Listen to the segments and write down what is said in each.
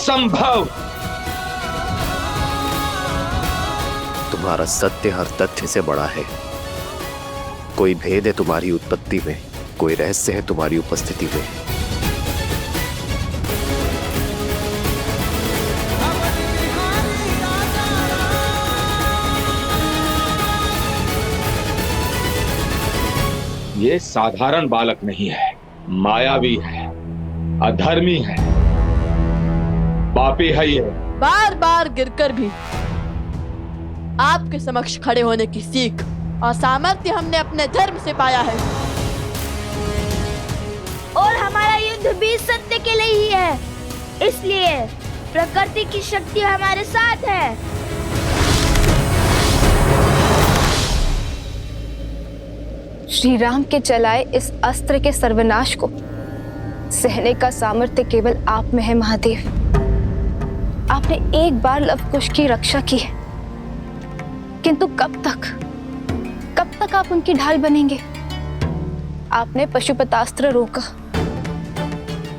असंभव। तुम्हारा सत्य हर तथ्य से बड़ा है। कोई भेद है तुम्हारी उत्पत्ति में, कोई रहस्य है तुम्हारी उपस्थिति में। ये साधारण बालक नहीं है, मायावी है, अधर्मी है, पापी है। ये बार बार गिरकर भी आपके समक्ष खड़े होने की सीख और सामर्थ्य हमने अपने धर्म से पाया है। और हमारा युद्ध भी सत्य के लिए ही है, इसलिए प्रकृति की शक्ति हमारे साथ है। श्री राम के चलाए इस अस्त्र के सर्वनाश को सहने का सामर्थ्य केवल आप में है महादेव। आपने एक बार लवकुश की रक्षा की है, किंतु कब तक आप उनकी ढाल बनेंगे? आपने पशुपतास्त्र रोका,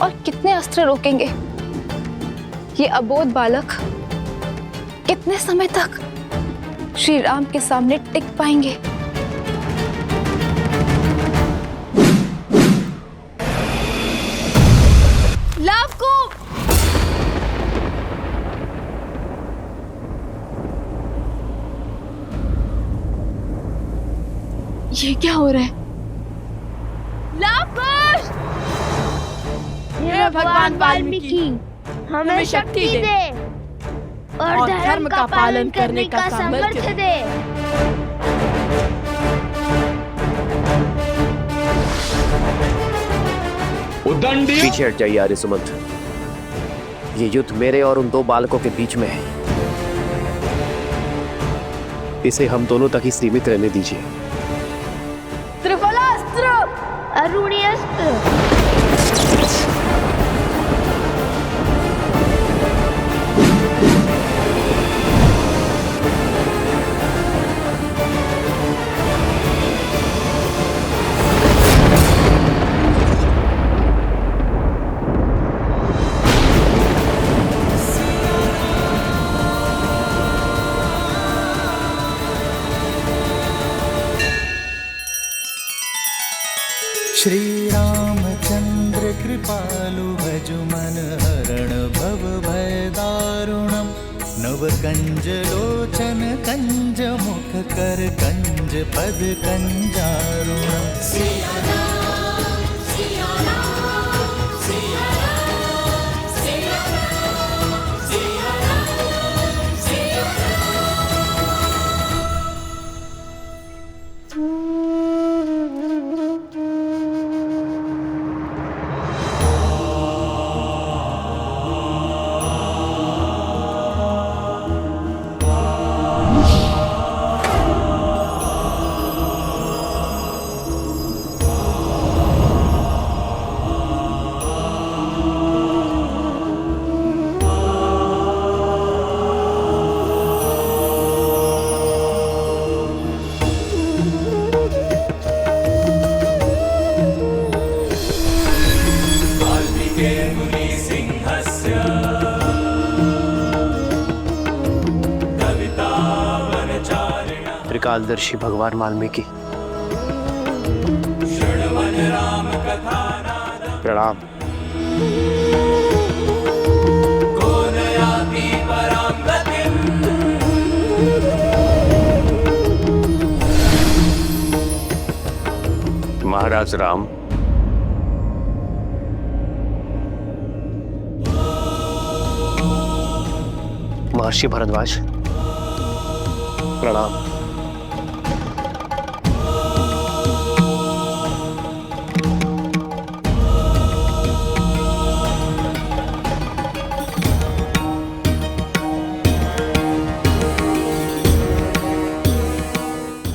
और कितने अस्त्र रोकेंगे? ये अबोध बालक कितने समय तक श्री राम के सामने टिक पाएंगे? ये क्या हो रहा है? लवकुश! हे भगवान वाल्मीकि, हमें शक्ति दे और धर्म का पालन करने का सामर्थ्य दे। उदंडी! पीछे हट जाइए आर्य सुमंत। ये युद्ध मेरे और उन दो बालकों के बीच में है। इसे हम दोनों तक ही सीमित रहने दीजिए। त्रिफलास्त्र, अरुणी अस्त्र। श्री रामचंद्र कृपालु भजु मन हरण भव भय दारुणम। नव कंज लोचन कंज मुख कर कंज पद कंजारुणम। त्रिकालदर्शी भगवान वाल्मीकि, प्रणाम। महाराज राम, महर्षि भरद्वाज, प्रणाम।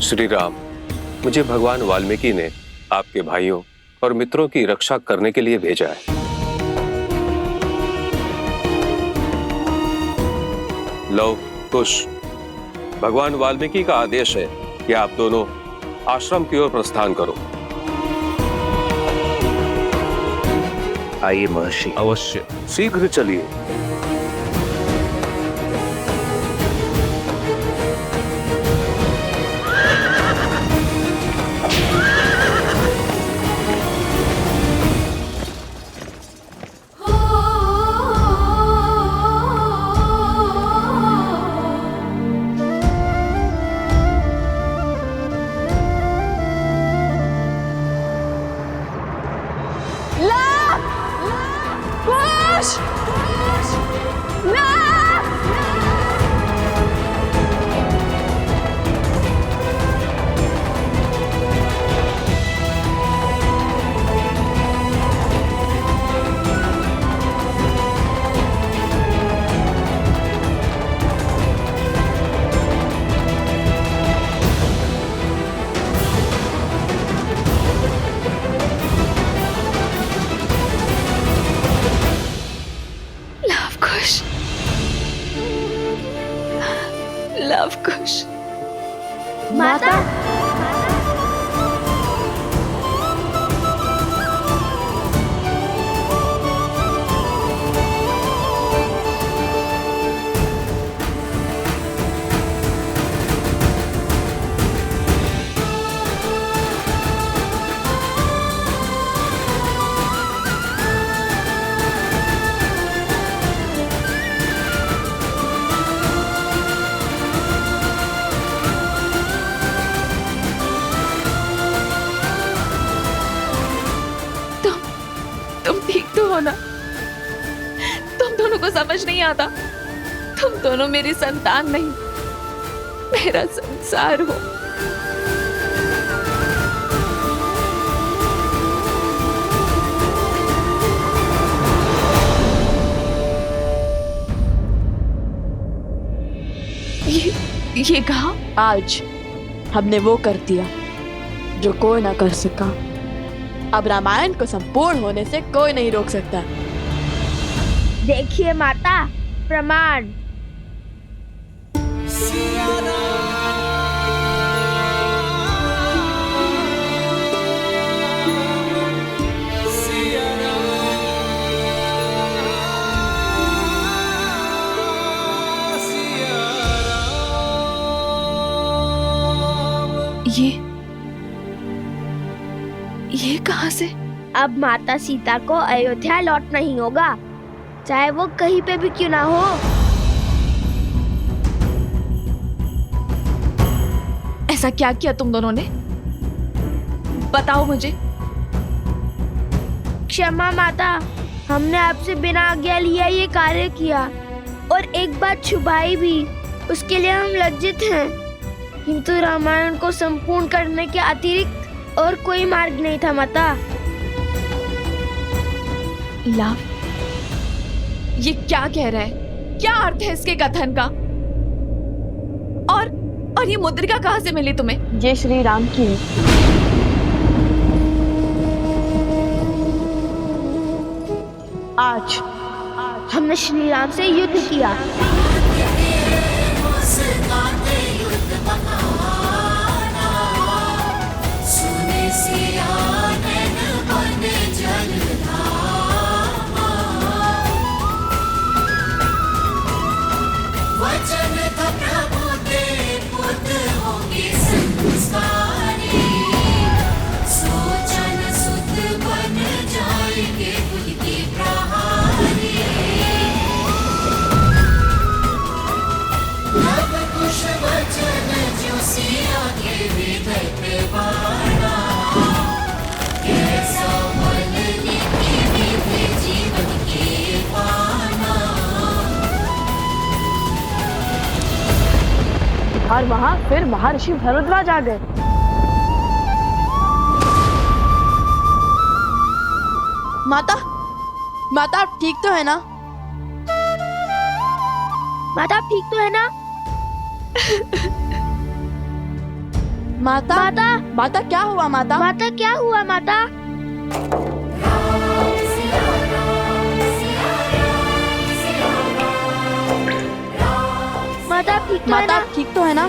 श्री राम, मुझे भगवान वाल्मीकि ने आपके भाइयों और मित्रों की रक्षा करने के लिए भेजा है। लव कुश, भगवान वाल्मीकि का आदेश है कि आप दोनों आश्रम की ओर प्रस्थान करो। आइए महर्षि। अवश्य, शीघ्र चलिए। माता। तुम ठीक तो हो ना? तुम दोनों को समझ नहीं आता? तुम दोनों मेरी संतान नहीं, मेरा संसार हो। ये कहा? आज हमने वो कर दिया जो कोई ना कर सका। अब रामायण को संपूर्ण होने से कोई नहीं रोक सकता। देखिए माता, प्रमाण। ये कहां से? अब माता सीता को अयोध्या लौटना ही होगा, चाहे वो कहीं पे भी क्यों ना हो। ऐसा क्या किया तुम दोनों ने? बताओ मुझे। क्षमा माता, हमने आपसे बिना आज्ञा लिया ये कार्य किया और एक बात छुपाई भी, उसके लिए हम लज्जित हैं। किंतु रामायण को संपूर्ण करने के अतिरिक्त और कोई मार्ग नहीं था माता। लव, ये क्या कह रहा है? क्या अर्थ है इसके कथन का? और ये मुद्रिका कहां से मिली तुम्हें? ये श्री राम की है। आज हमने श्री राम से युद्ध किया। और वहां फिर महर्षि भरद्वाज आ गए। माता आप ठीक तो है ना? माता आप ठीक तो है ना? माता क्या हुआ माता? माता क्या हुआ माता? माता आप ठीक तो है ना?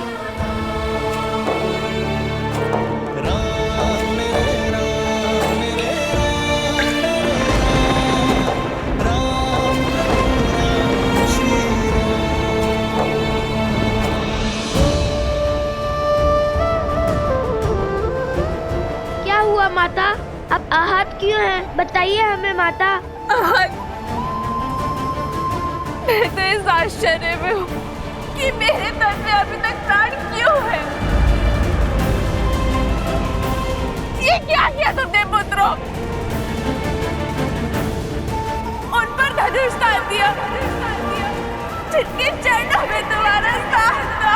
क्या हुआ माता? आप आहत क्यों हैं? बताइए हमें माता। मैं तो इस आश्चर्य में हूँ कि मेरे तन में अभी तक प्राण क्यों है। ये क्या किया तुमने पुत्रों? उन पर धनुष तान दिया, जिनके चरणों में तुम्हारा स्थान था।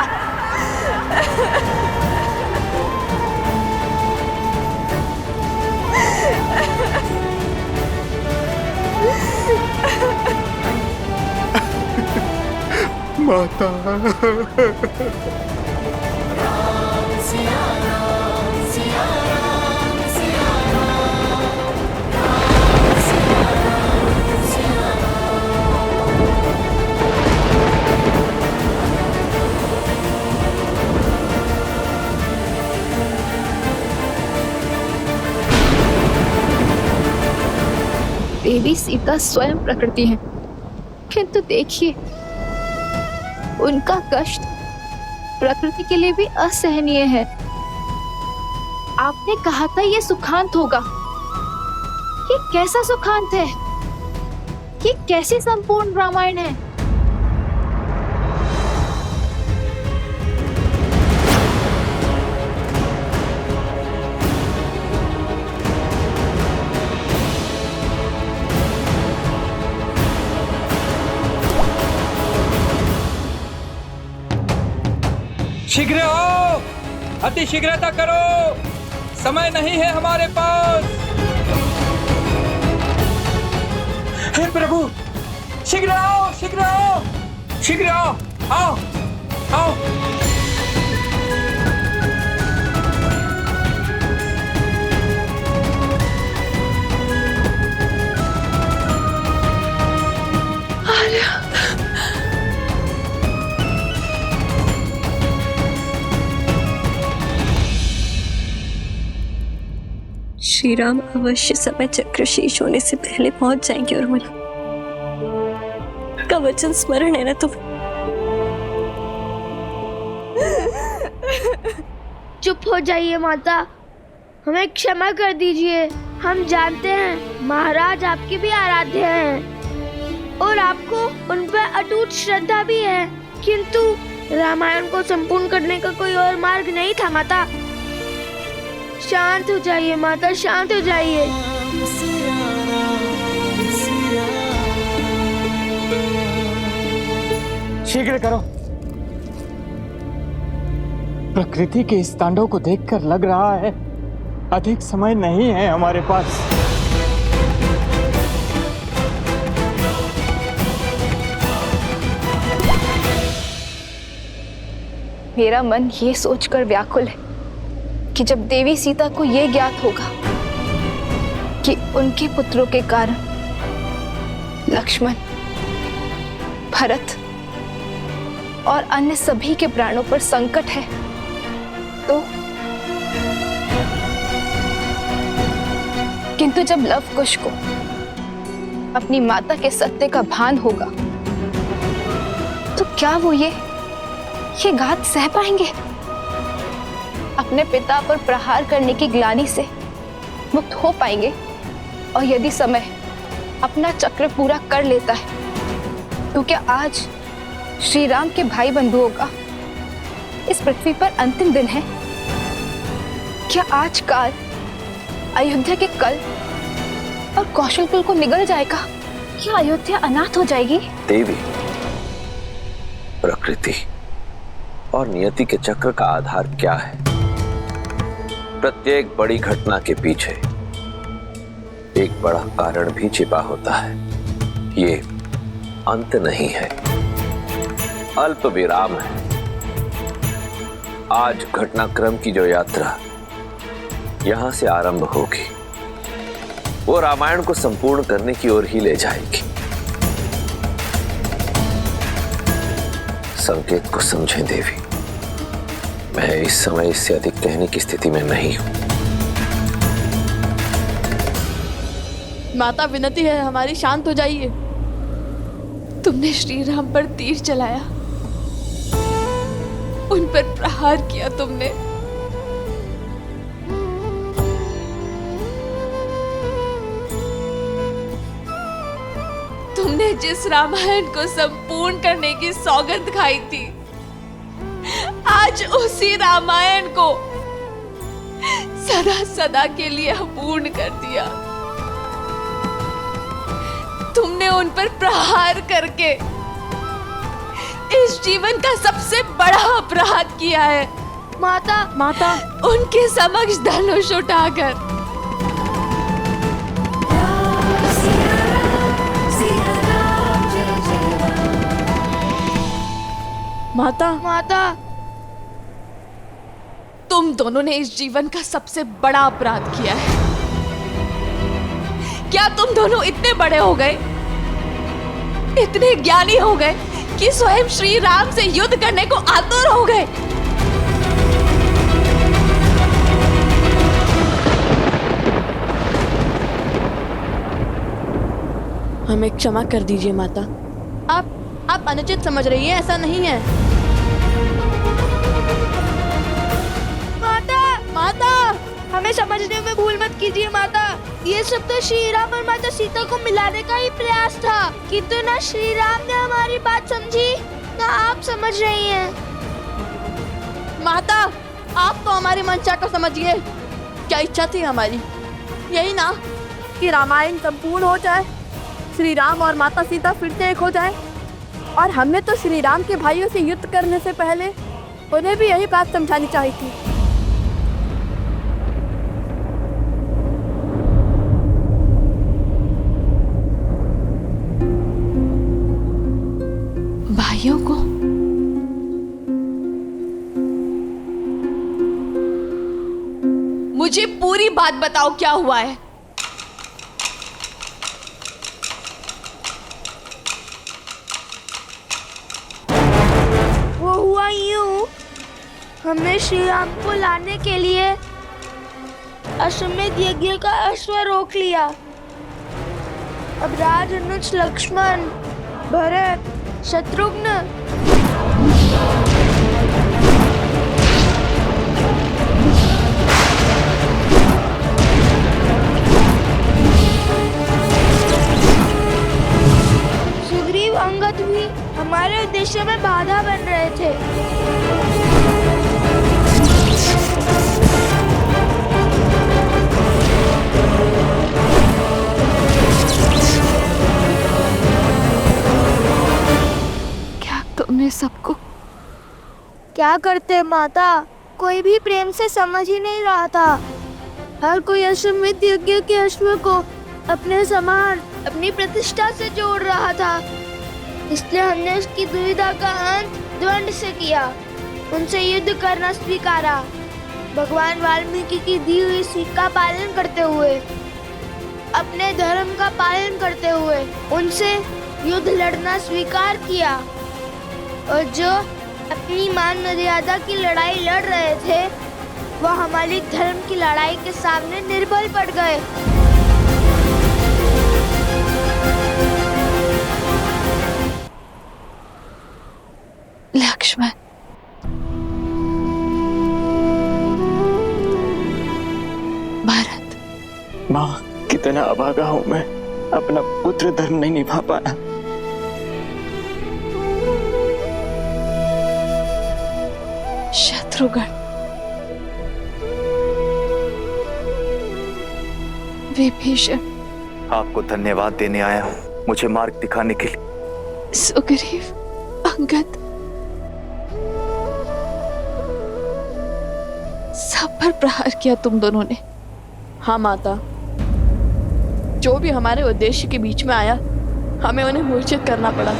माता। देवी सीता स्वयं प्रकृति हैं, किंतु देखिए उनका कष्ट प्रकृति के लिए भी असहनीय है। आपने कहा था ये सुखांत होगा, ये कैसा सुखांत है? ये कैसी संपूर्ण रामायण है? शीघ्र आओ, अति शीघ्रता करो, समय नहीं है हमारे पास। हे प्रभु, शीघ्र आओ, शीघ्र आओ, शीघ्र आओ, आओ, आओ। श्री राम अवश्य समय चक्र शेष होने से पहले पहुंच जाएंगे। और मुझे का वचन स्मरण है ना तुम्हें? चुप हो जाइए माता, हमें क्षमा कर दीजिए। हम जानते हैं महाराज आपके भी आराध्य हैं और आपको उन पर अटूट श्रद्धा भी है, किंतु रामायण को संपूर्ण करने का कोई और मार्ग नहीं था माता। शांत हो जाइए माता, शांत हो जाइए। शीघ्र करो। प्रकृति के इस तांडव को देखकर लग रहा है अधिक समय नहीं है हमारे पास। मेरा मन ये सोचकर व्याकुल है कि जब देवी सीता को ये ज्ञात होगा कि उनके पुत्रों के कारण लक्ष्मण, भरत और अन्य सभी के प्राणों पर संकट है, तो किंतु जब लव कुश को अपनी माता के सत्य का भान होगा तो क्या वो ये घात सह पाएंगे? अपने पिता पर प्रहार करने की ग्लानि से मुक्त हो पाएंगे? और यदि समय अपना चक्र पूरा कर लेता है तो क्या आज श्री राम के भाई बंधुओं का इस पृथ्वी पर अंतिम दिन है? क्या आज काल अयोध्या के कल और कौशल कुल को निगल जाएगा? क्या अयोध्या अनाथ हो जाएगी? देवी, प्रकृति और नियति के चक्र का आधार क्या है? प्रत्येक बड़ी घटना के पीछे एक बड़ा कारण भी छिपा होता है। ये अंत नहीं है, अल्प विराम है। आज घटनाक्रम की जो यात्रा यहां से आरंभ होगी वो रामायण को संपूर्ण करने की ओर ही ले जाएगी। संकेत को समझें देवी, मैं इस समय इससे अधिक कहने की स्थिति में नहीं हूं। माता विनती है हमारी, शांत हो जाइए। तुमने श्री राम पर तीर चलाया, उन पर प्रहार किया तुमने। तुमने जिस रामायण को संपूर्ण करने की सौगंध खाई थी, आज उसी रामायण को सदा सदा के लिए अपूर्ण कर दिया। तुमने उन पर प्रहार करके इस जीवन का सबसे बड़ा अपराध किया है। माता उनके समक्ष धनुष उठाकर। माता तुम दोनों ने इस जीवन का सबसे बड़ा अपराध किया है। क्या तुम दोनों इतने बड़े हो गए, इतने ज्ञानी हो गए कि स्वयं श्री राम से युद्ध करने को आतुर हो गए? हमें क्षमा कर दीजिए माता। आप अनुचित समझ रही हैं, ऐसा नहीं है। माता हमें समझने में भूल मत कीजिए माता। ये सब तो श्री राम और माता सीता को मिलाने का ही प्रयास था, किंतु ना श्री राम ने हमारी बात समझी ना आप समझ रही हैं। माता, आप तो हमारी मंशा को समझिए। क्या इच्छा थी हमारी? यही ना कि रामायण संपूर्ण हो जाए, श्री राम और माता सीता फिर से एक हो जाए। और हमने तो श्री राम के भाइयों से युद्ध करने से पहले उन्हें भी यही बात समझानी चाहिए थी। भाइयों को? मुझे पूरी बात बताओ, क्या हुआ है? वो हुआ यूं, हमने श्री राम को लाने के लिए अश्वमेध यज्ञ का अश्व रोक लिया। अब राज अनुज लक्ष्मण, भरत, शत्रुघ्न सुग्रीव, अंगद भी हमारे उद्देश्य में बाधा बन रहे थे। तुमने सबको क्या करते माता, कोई भी प्रेम से समझ ही नहीं रहा था। हर कोई अश्वमेध यज्ञ के अश्व को अपने समान, अपनी प्रतिष्ठा से जोड़ रहा था। इसलिए हमने उसकी दुविधा का अंत द्वंद से किया, उनसे युद्ध करना स्वीकारा। भगवान वाल्मीकि की दी हुई सीख का पालन करते हुए, अपने धर्म का पालन करते हुए उनसे युद्ध लड़ना स्वीकार किया। और जो अपनी मान मर्यादा की लड़ाई लड़ रहे थे, वह हमारी धर्म की लड़ाई के सामने निर्बल पड़ गए। लक्ष्मण, भरत। माँ, कितना अभागा हूँ मैं, अपना पुत्र धर्म नहीं निभा पाया। शत्रुघ्न, विभीषण, आपको धन्यवाद देने आया हूँ, मुझे मार्ग दिखाने के लिए। सुग्रीव, अंगद, सब पर प्रहार किया तुम दोनों ने। हाँ माता, जो भी हमारे उद्देश्य के बीच में आया, हमें उन्हें मूर्छित करना पड़ा।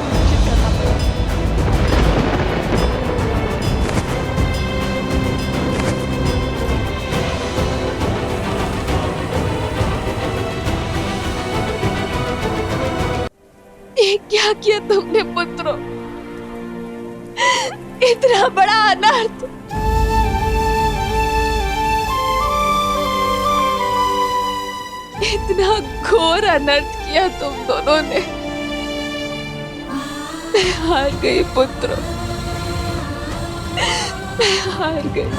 ये क्या किया तुमने पुत्रों? इतना बड़ा अनर्थ। इतना घोर अनर्थ किया तुम दोनों ने। मैं हार गई पुत्रों, मैं हार गई।